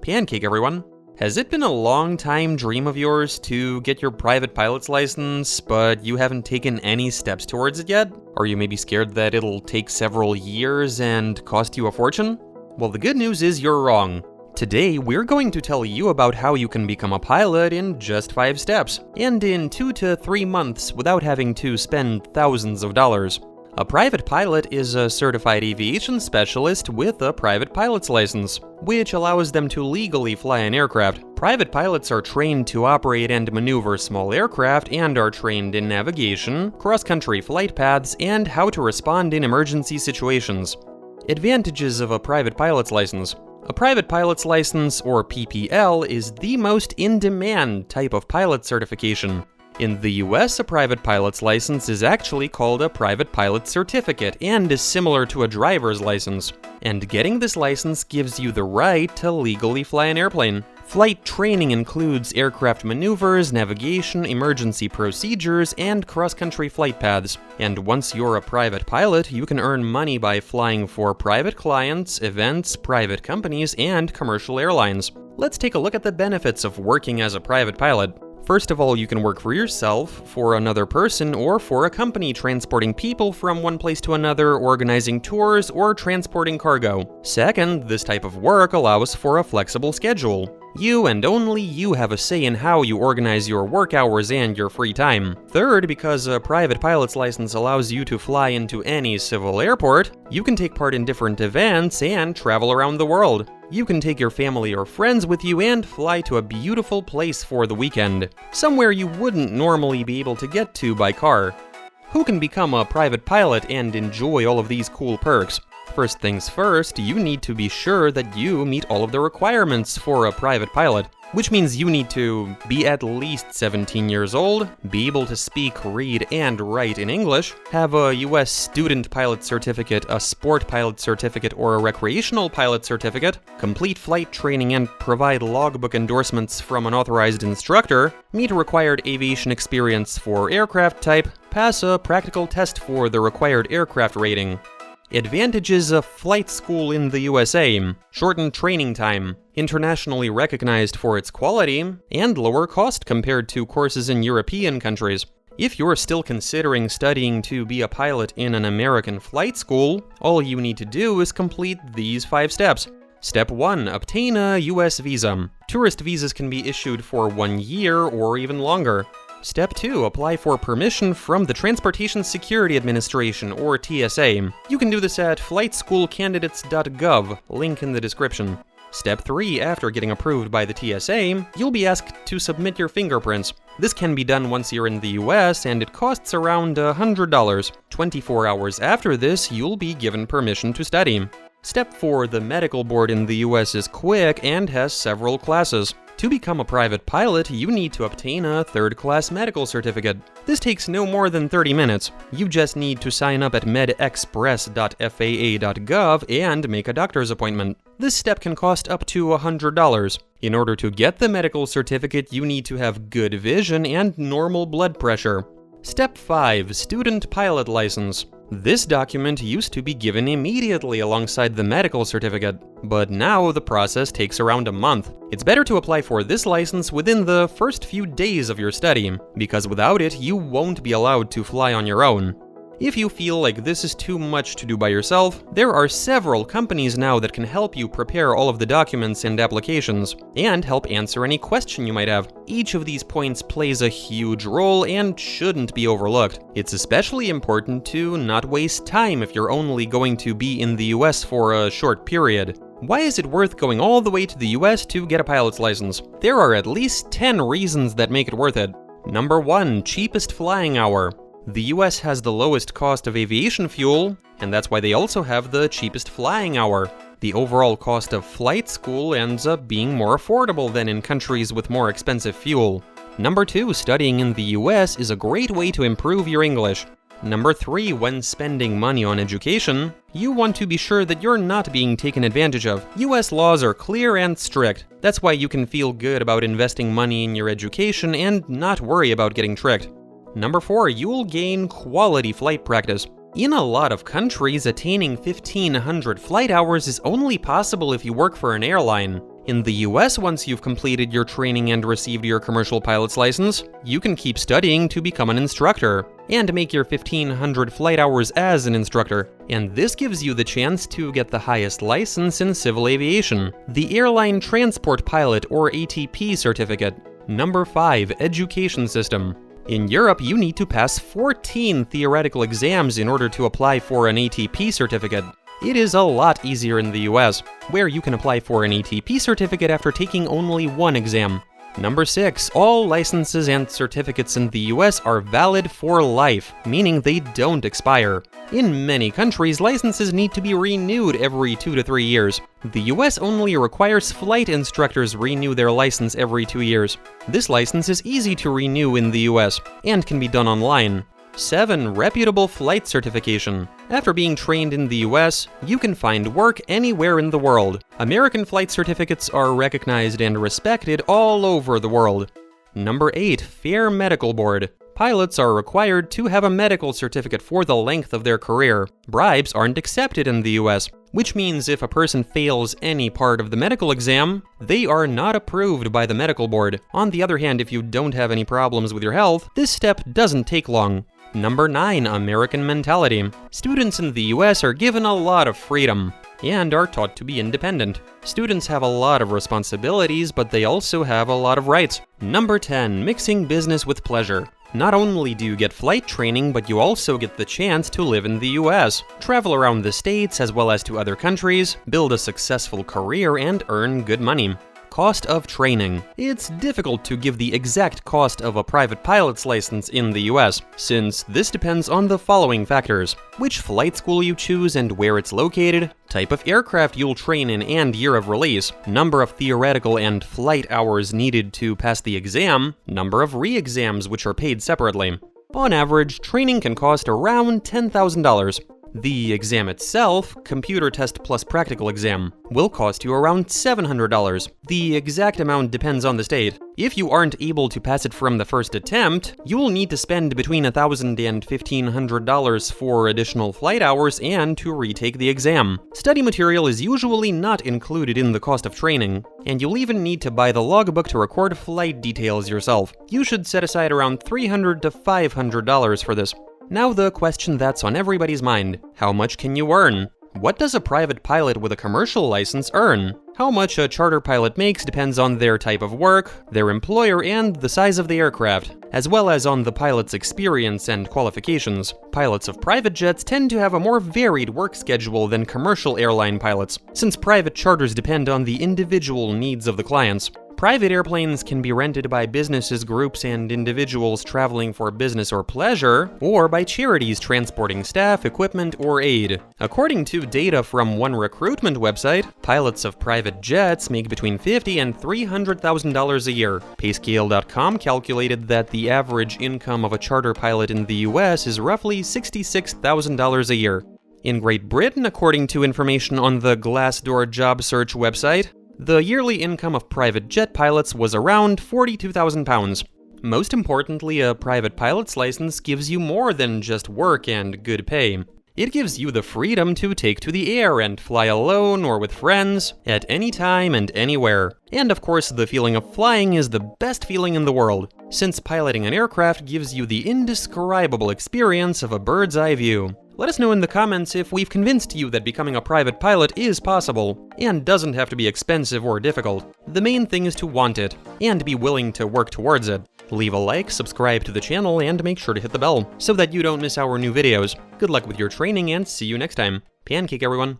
Pancake, everyone. Has it been a long-time dream of yours to get your private pilot's license, but you haven't taken any steps towards it yet? Or you may be scared that it'll take several years and cost you a fortune? Well, the good news is you're wrong. Today, we're going to tell you about how you can become a pilot in just 5 steps, and in 2 to 3 months without having to spend thousands of dollars. A private pilot is a certified aviation specialist with a private pilot's license, which allows them to legally fly an aircraft. Private pilots are trained to operate and maneuver small aircraft and are trained in navigation, cross-country flight paths, and how to respond in emergency situations. Advantages of a private pilot's license. A private pilot's license, or PPL, is the most in-demand type of pilot certification. In the US, a private pilot's license is actually called a private pilot certificate and is similar to a driver's license. And getting this license gives you the right to legally fly an airplane. Flight training includes aircraft maneuvers, navigation, emergency procedures, and cross-country flight paths. And once you're a private pilot, you can earn money by flying for private clients, events, private companies, and commercial airlines. Let's take a look at the benefits of working as a private pilot. First of all, you can work for yourself, for another person, or for a company transporting people from one place to another, organizing tours, or transporting cargo. Second, this type of work allows for a flexible schedule. You and only you have a say in how you organize your work hours and your free time. Third, because a private pilot's license allows you to fly into any civil airport, you can take part in different events and travel around the world. You can take your family or friends with you and fly to a beautiful place for the weekend, somewhere you wouldn't normally be able to get to by car. Who can become a private pilot and enjoy all of these cool perks? First things first, you need to be sure that you meet all of the requirements for a private pilot, which means you need to be at least 17 years old, be able to speak, read, and write in English, have a US student pilot certificate, a sport pilot certificate, or a recreational pilot certificate, complete flight training and provide logbook endorsements from an authorized instructor, meet required aviation experience for aircraft type, pass a practical test for the required aircraft rating. Advantages of flight school in the USA: shortened training time, internationally recognized for its quality, and lower cost compared to courses in European countries. If you're still considering studying to be a pilot in an American flight school, all you need to do is complete these 5 steps. Step 1. Obtain a US visa. Tourist visas can be issued for 1 year or even longer. Step 2. Apply for permission from the Transportation Security Administration, or TSA. You can do this at flightschoolcandidates.gov, link in the description. Step 3. After getting approved by the TSA, you'll be asked to submit your fingerprints. This can be done once you're in the US, and it costs around $100. 24 hours after this, you'll be given permission to study. Step 4. The medical board in the US is quick and has several classes. To become a private pilot, you need to obtain a third-class medical certificate. This takes no more than 30 minutes. You just need to sign up at medexpress.faa.gov and make a doctor's appointment. This step can cost up to $100. In order to get the medical certificate, you need to have good vision and normal blood pressure. Step 5. Student pilot license. This document used to be given immediately alongside the medical certificate, but now the process takes around a month. It's better to apply for this license within the first few days of your study, because without it, you won't be allowed to fly on your own. If you feel like this is too much to do by yourself, there are several companies now that can help you prepare all of the documents and applications, and help answer any question you might have. Each of these points plays a huge role and shouldn't be overlooked. It's especially important to not waste time if you're only going to be in the US for a short period. Why is it worth going all the way to the US to get a pilot's license? There are at least 10 reasons that make it worth it. Number 1. Cheapest flying hour. The US has the lowest cost of aviation fuel, and that's why they also have the cheapest flying hour. The overall cost of flight school ends up being more affordable than in countries with more expensive fuel. Number 2. Studying in the US is a great way to improve your English. Number 3. When spending money on education, you want to be sure that you're not being taken advantage of. US laws are clear and strict. That's why you can feel good about investing money in your education and not worry about getting tricked. Number 4. You'll gain quality flight practice. In a lot of countries, attaining 1,500 flight hours is only possible if you work for an airline. In the US, once you've completed your training and received your commercial pilot's license, you can keep studying to become an instructor and make your 1,500 flight hours as an instructor. And this gives you the chance to get the highest license in civil aviation, the Airline Transport Pilot or ATP certificate. Number 5, education system. In Europe, you need to pass 14 theoretical exams in order to apply for an ATP certificate. It is a lot easier in the US, where you can apply for an ATP certificate after taking only one exam. Number 6, all licenses and certificates in the US are valid for life, meaning they don't expire. In many countries, licenses need to be renewed every 2 to 3 years. The US only requires flight instructors renew their license every 2 years. This license is easy to renew in the US and can be done online. 7. Reputable flight certification. After being trained in the US, you can find work anywhere in the world. American flight certificates are recognized and respected all over the world. Number 8. Fair medical board. Pilots are required to have a medical certificate for the length of their career. Bribes aren't accepted in the US, which means if a person fails any part of the medical exam, they are not approved by the medical board. On the other hand, if you don't have any problems with your health, this step doesn't take long. Number 9. American mentality. Students in the US are given a lot of freedom and are taught to be independent. Students have a lot of responsibilities, but they also have a lot of rights. Number 10. Mixing business with pleasure. Not only do you get flight training, but you also get the chance to live in the US, travel around the States as well as to other countries, build a successful career, and earn good money. Cost of training. It's difficult to give the exact cost of a private pilot's license in the US, since this depends on the following factors: which flight school you choose and where it's located, type of aircraft you'll train in and year of release, number of theoretical and flight hours needed to pass the exam, number of re-exams which are paid separately. On average, training can cost around $10,000. The exam itself, computer test plus practical exam, will cost you around $700. The exact amount depends on the state. If you aren't able to pass it from the first attempt, you will need to spend between $1,000 and $1,500 for additional flight hours and to retake the exam. Study material is usually not included in the cost of training, and you'll even need to buy the logbook to record flight details yourself. You should set aside around $300 to $500 for this. Now the question that's on everybody's mind: how much can you earn? What does a private pilot with a commercial license earn? How much a charter pilot makes depends on their type of work, their employer, and the size of the aircraft, as well as on the pilot's experience and qualifications. Pilots of private jets tend to have a more varied work schedule than commercial airline pilots, since private charters depend on the individual needs of the clients. Private airplanes can be rented by businesses, groups, and individuals traveling for business or pleasure, or by charities transporting staff, equipment, or aid. According to data from one recruitment website, pilots of private jets make between $50,000 and $300,000 a year. Payscale.com calculated that the average income of a charter pilot in the US is roughly $66,000 a year. In Great Britain, according to information on the Glassdoor job search website, the yearly income of private jet pilots was around £42,000. Most importantly, a private pilot's license gives you more than just work and good pay. It gives you the freedom to take to the air and fly alone or with friends, at any time and anywhere. And of course, the feeling of flying is the best feeling in the world, since piloting an aircraft gives you the indescribable experience of a bird's eye view. Let us know in the comments if we've convinced you that becoming a private pilot is possible, and doesn't have to be expensive or difficult. The main thing is to want it, and be willing to work towards it. Leave a like, subscribe to the channel, and make sure to hit the bell, so that you don't miss our new videos. Good luck with your training, and see you next time. Pancake, everyone!